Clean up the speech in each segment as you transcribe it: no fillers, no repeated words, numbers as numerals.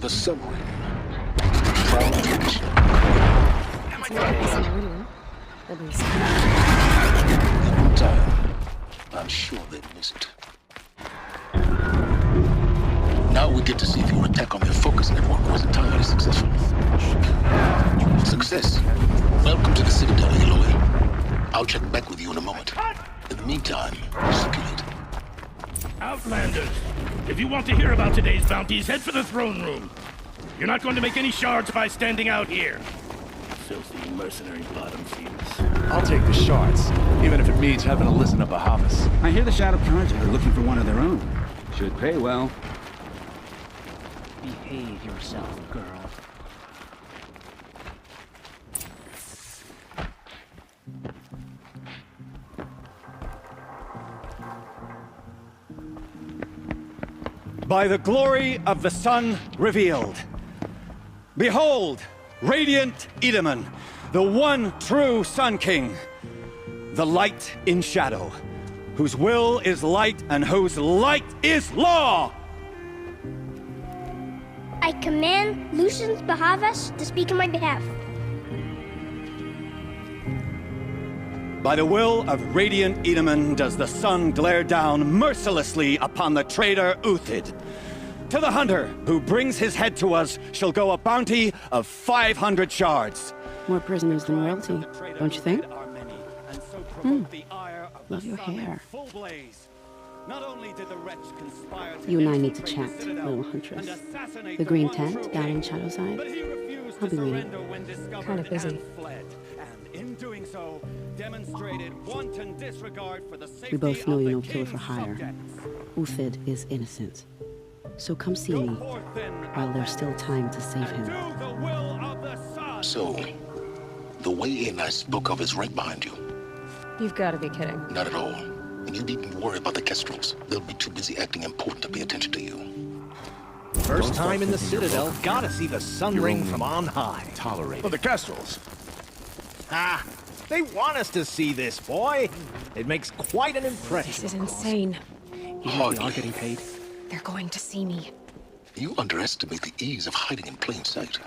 The submarine. Proud tradition. In time, I'm sure they'd miss it. Now we get to see if your attack on their focus network was entirely successful. Success. Welcome to the Citadel, Aloy. I'll check back with you in a moment. In the meantime, circulate. Outlanders, if you want to hear about today's bounties, head for the throne room. You're not going to make any shards by standing out here. Filthy mercenary bottom feeders. I'll take the shards, even if it means having to listen to Bahamas. I hear the Shadow Cards are looking for one of their own. Should pay well. Behave yourself, girl. By the glory of the sun revealed. Behold, radiant Edaman, the one true Sun King. The light in shadow, whose will is light and whose light is law! I command Lucius Bahavas to speak on my behalf. By the will of radiant Edaman does the sun glare down mercilessly upon the traitor Uthid. To the hunter who brings his head to us shall go a bounty of 500 shards. More prisoners than royalty, don't you think? Love your hair. You and I need to chat, little huntress. The green tent down in Shadowside. I'll be waiting. Kind of busy. We both know you're no killer for hire. Uthid is innocent. So come see me while there's still time to save him. So, the way in I spoke of is right behind you. You've got to be kidding. Not at all. And you needn't worry about the Kestrels. They'll be too busy acting important to pay attention to you. First time in the Citadel, gotta see the sun ring from on high. Tolerate. For the Kestrels. Ah, they want us to see this, boy. It makes quite an impression. This is insane. Hardly. We are getting paid. They're going to see me. You underestimate the ease of hiding in plain sight.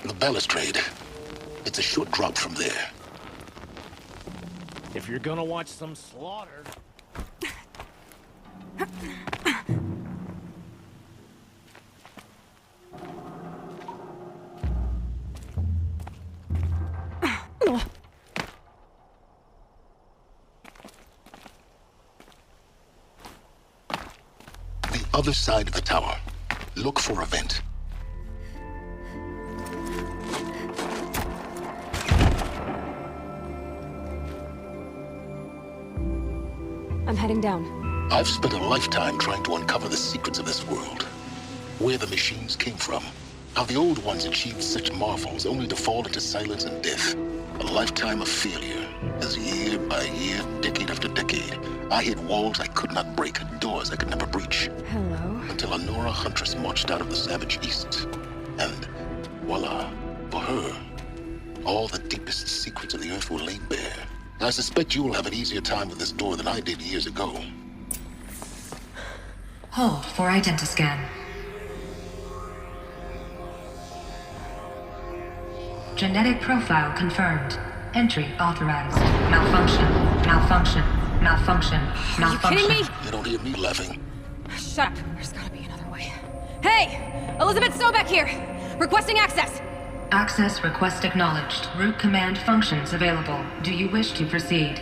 The balustrade. It's a short drop from there. If you're gonna watch some slaughter... The other side of the tower. Look for a vent. I'm heading down. I've spent a lifetime trying to uncover the secrets of this world. Where the machines came from. How the old ones achieved such marvels only to fall into silence and death. A lifetime of failure. As year by year, decade after decade, I hit walls I could not break, doors I could never breach. Hello. Until a Nora huntress marched out of the savage east. And voila, for her, all the deepest secrets of the earth were laid bare. I suspect you will have an easier time with this door than I did years ago. Hold for identiscan. Genetic profile confirmed. Entry authorized. Malfunction. Malfunction. Malfunction. Malfunction. Are you kidding me? You don't hear me laughing. Shut up. There's gotta be another way. Hey! Elizabeth Sobeck here! Requesting access! Access request acknowledged. Root command functions available. Do you wish to proceed?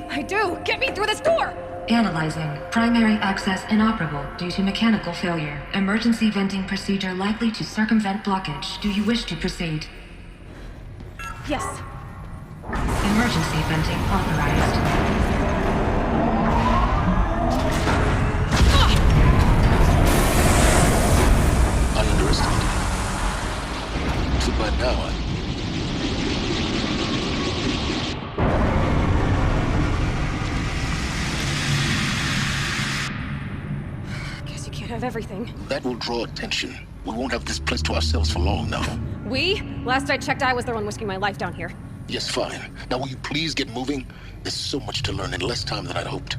I do! Get me through this door! Analyzing. Primary access inoperable due to mechanical failure. Emergency venting procedure likely to circumvent blockage. Do you wish to proceed? Yes. Emergency venting authorized. I underestimated you. So by now, Guess you can't have everything. that will draw attention. We won't have this place to ourselves for long now. We? Last I checked, I was the one risking my life down here. Yes, fine. Now will you please get moving? There's so much to learn in less time than I'd hoped.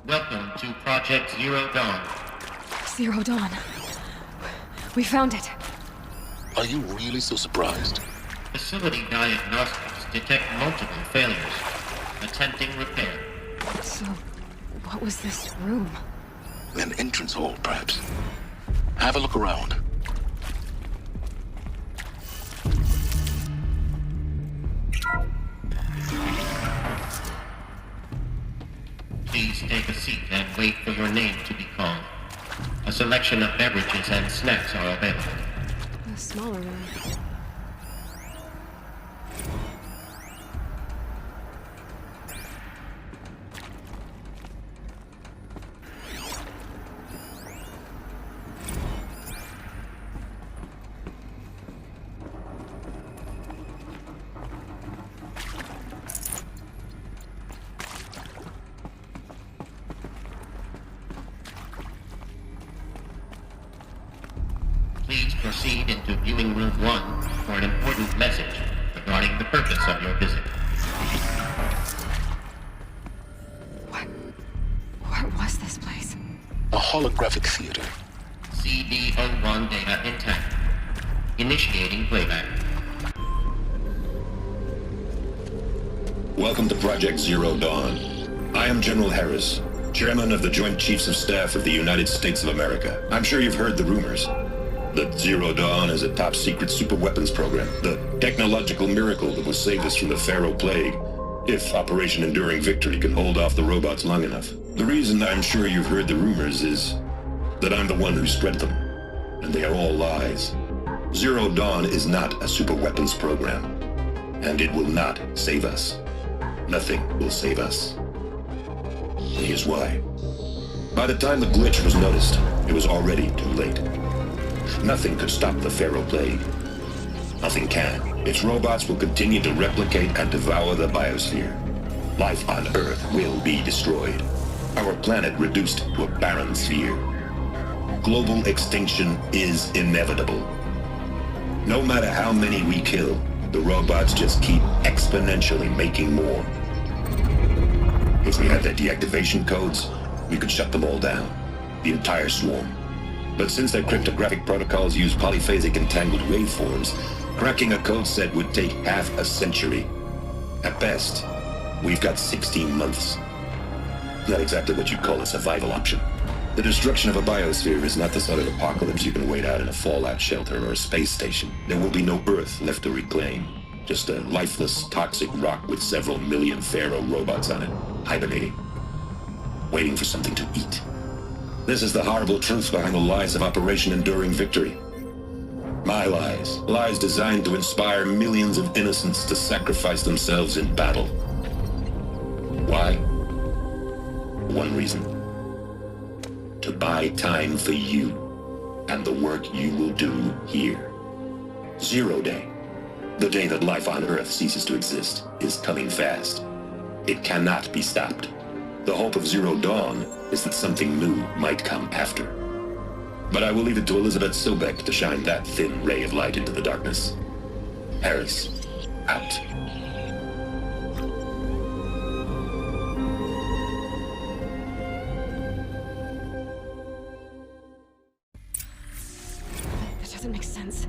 Welcome to Project Zero Dawn. Zero Dawn. We found it. Are you really so surprised? Facility diagnostics detect multiple failures. Attempting repair. So, what was this room? An entrance hall, perhaps. Have a look around. Please take a seat and wait for your name to be called. A selection of beverages and snacks are available. A smaller room. Please proceed into viewing room 1 for an important message regarding the purpose of your visit. What was this place? A holographic theater. CD01 data intact. Initiating playback. Welcome to Project Zero Dawn. I am General Harris, Chairman of the Joint Chiefs of Staff of the United States of America. I'm sure you've heard the rumors that Zero Dawn is a top-secret superweapons program, the technological miracle that will save us from the Pharaoh Plague, if Operation Enduring Victory can hold off the robots long enough. The reason I'm sure you've heard the rumors is that I'm the one who spread them, and they are all lies. Zero Dawn is not a superweapons program, and it will not save us. Nothing will save us. And here's why. By the time the glitch was noticed, it was already too late. Nothing could stop the Pharaoh Plague. Nothing can. Its robots will continue to replicate and devour the biosphere. Life on Earth will be destroyed. Our planet reduced to a barren sphere. Global extinction is inevitable. No matter how many we kill, the robots just keep exponentially making more. If we had their deactivation codes, we could shut them all down. The entire swarm. But since their cryptographic protocols use polyphasic entangled waveforms, cracking a code set would take half a century. At best, we've got 16 months. Not exactly what you'd call a survival option. The destruction of a biosphere is not the sort of apocalypse you can wait out in a fallout shelter or a space station. There will be no Earth left to reclaim. Just a lifeless, toxic rock with several million Pharaoh robots on it, hibernating, waiting for something to eat. This is the horrible truth behind the lies of Operation Enduring Victory. My lies. Lies designed to inspire millions of innocents to sacrifice themselves in battle. Why? One reason. To buy time for you and the work you will do here. Zero Day. The day that life on Earth ceases to exist is coming fast. It cannot be stopped. The hope of Zero Dawn is that something new might come after. But I will leave it to Elizabeth Sobek to shine that thin ray of light into the darkness. Harris, out. That doesn't make sense.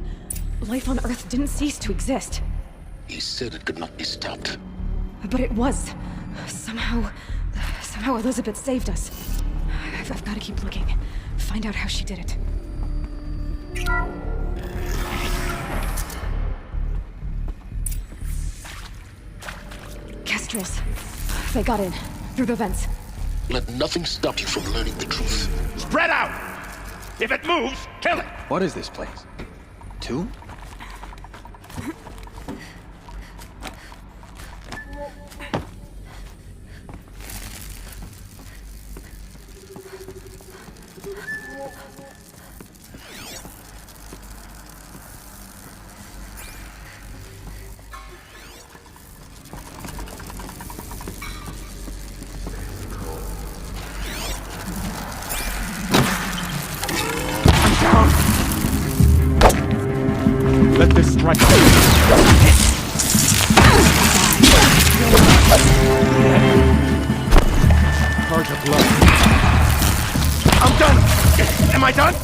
Life on Earth didn't cease to exist. He said it could not be stopped. But it was. Somehow Elizabeth saved us. I've got to keep looking. Find out how she did it. Kestrels. They got in. Through the vents. Let nothing stop you from learning the truth. Spread out! If it moves, kill it! What is this place? Tomb? Let this strike. Charge of blood. I'm done. Am I done?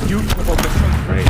You provoked the sun ray.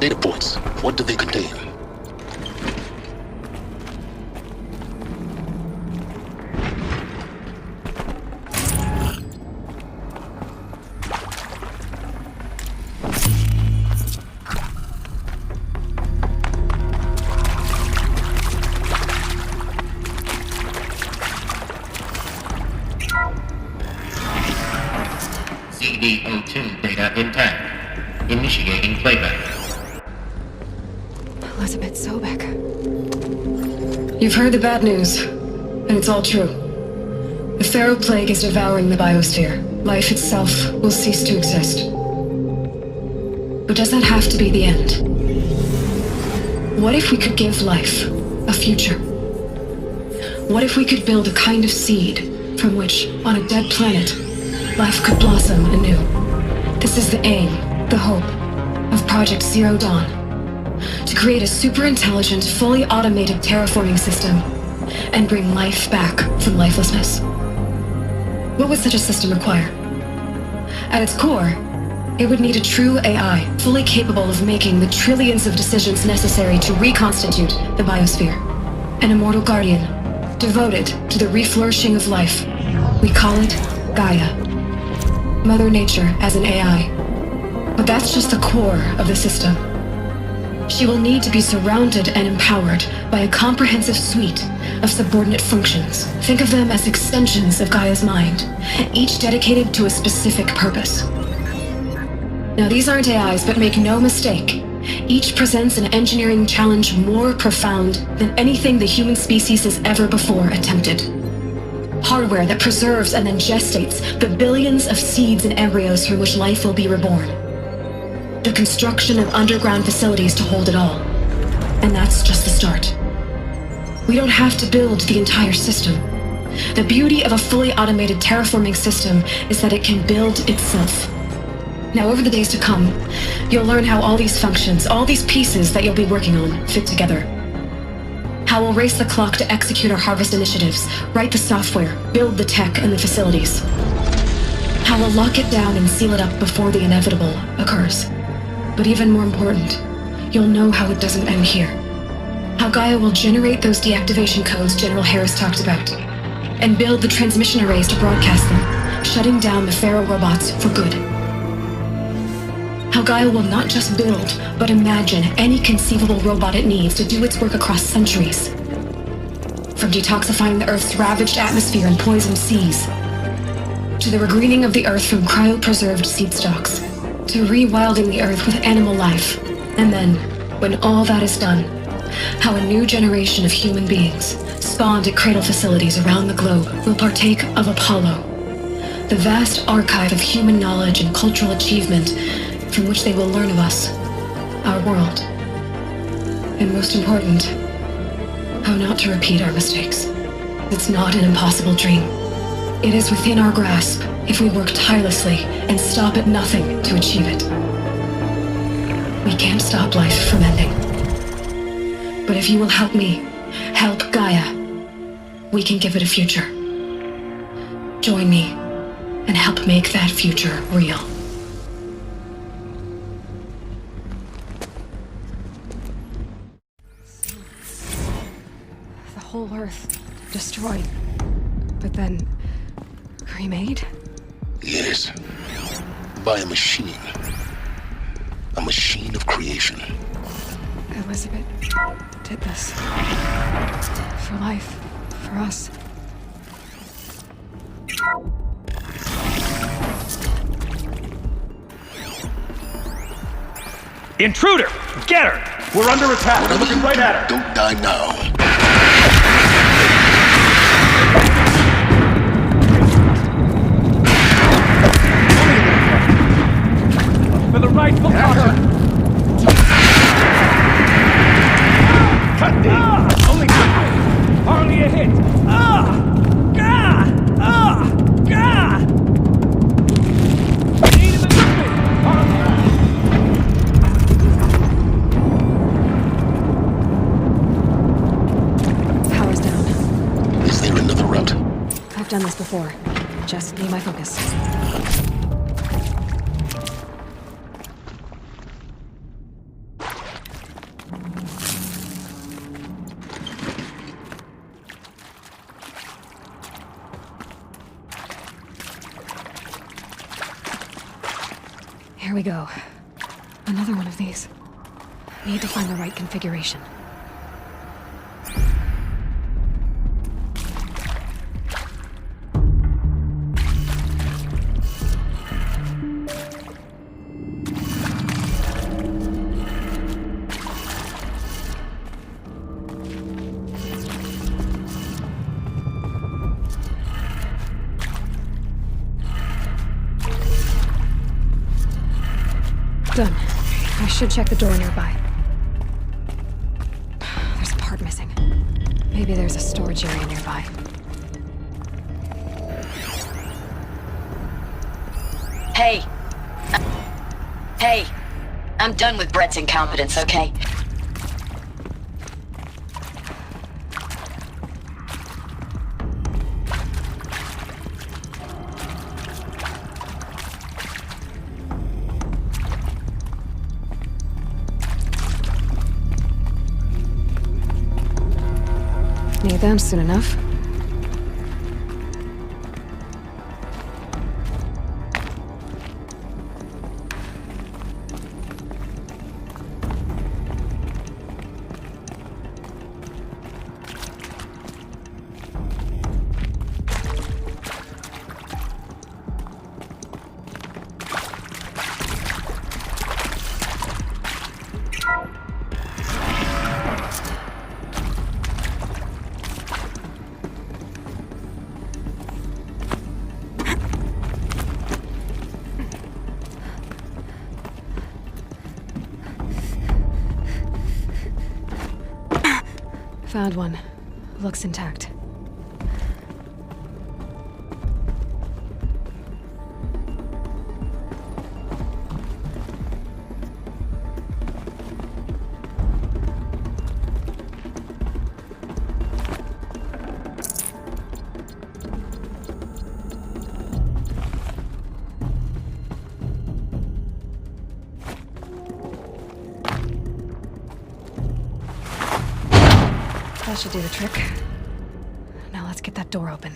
Data points. What do they contain? CD02 data intact. Initiating playback. Elizabeth Sobek. You've heard the bad news, and it's all true. The Pharaoh Plague is devouring the biosphere. Life itself will cease to exist. But does that have to be the end? What if we could give life a future? What if we could build a kind of seed from which, on a dead planet, life could blossom anew? This is the aim, the hope, of Project Zero Dawn. To create a super-intelligent, fully automated terraforming system and bring life back from lifelessness. What would such a system require? At its core, it would need a true AI, fully capable of making the trillions of decisions necessary to reconstitute the biosphere. An immortal guardian, devoted to the reflourishing of life. We call it Gaia. Mother Nature as an AI. But that's just the core of the system. She will need to be surrounded and empowered by a comprehensive suite of subordinate functions. Think of them as extensions of Gaia's mind, each dedicated to a specific purpose. Now, these aren't AIs, but make no mistake, each presents an engineering challenge more profound than anything the human species has ever before attempted. Hardware that preserves and then gestates the billions of seeds and embryos from which life will be reborn. The construction of underground facilities to hold it all. And that's just the start. We don't have to build the entire system. The beauty of a fully automated terraforming system is that it can build itself. Now, over the days to come, you'll learn how all these functions, all these pieces that you'll be working on, fit together. How we'll race the clock to execute our harvest initiatives, write the software, build the tech and the facilities. How we'll lock it down and seal it up before the inevitable occurs. But even more important, you'll know how it doesn't end here. How Gaia will generate those deactivation codes General Harris talked about, and build the transmission arrays to broadcast them, shutting down the Pharaoh robots for good. How Gaia will not just build, but imagine any conceivable robot it needs to do its work across centuries. From detoxifying the Earth's ravaged atmosphere and poisoned seas, to the regreening of the Earth from cryopreserved seed stalks, to rewilding the Earth with animal life. And then, when all that is done, how a new generation of human beings, spawned at cradle facilities around the globe, will partake of Apollo, the vast archive of human knowledge and cultural achievement from which they will learn of us, our world. And most important, how not to repeat our mistakes. It's not an impossible dream. It is within our grasp if we work tirelessly and stop at nothing to achieve it. We can't stop life from ending. But if you will help me, help Gaia, we can give it a future. Join me and help make that future real. The whole Earth destroyed, but then remade? Yes. By a machine. A machine of creation. Elizabeth did this. For life. For us. Intruder! Get her! We're under attack. We're looking right at her. Don't die now. For the rightful caution. Cut me! Only quickly! Hardly a hit! Need him quickly! Power's down. Is there another route? I've done this before. Just need my focus. Here we go. Another one of these. Need to find the right configuration. Done. I should check the door nearby. There's a part missing. Maybe there's a storage area nearby. Hey. Hey. I'm done with Brett's incompetence, okay? Need them soon enough. Found one. Looks intact. That should do the trick. Now let's get that door open.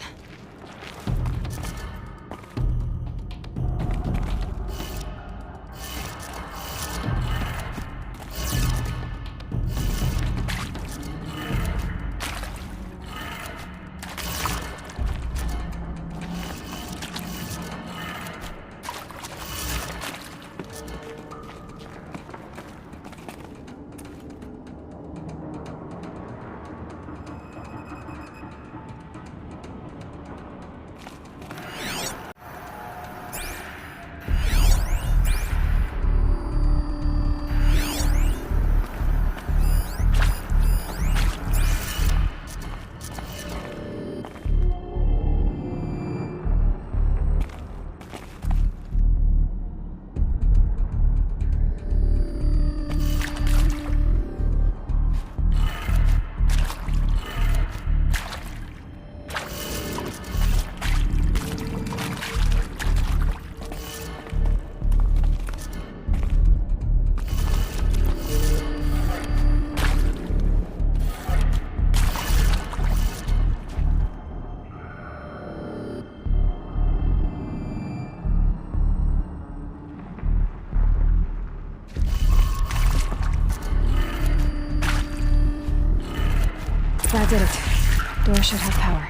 That did it. Door should have power.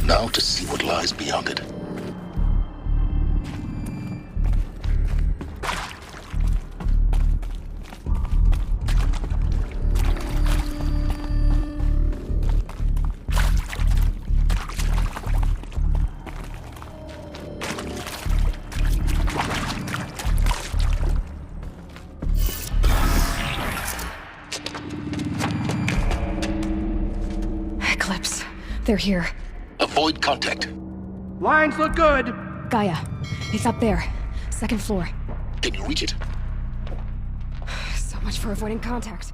Now to see what lies beyond it. They're here. Avoid contact. Lines look good. Gaia, it's up there. Second floor. Can you reach it? So much for avoiding contact.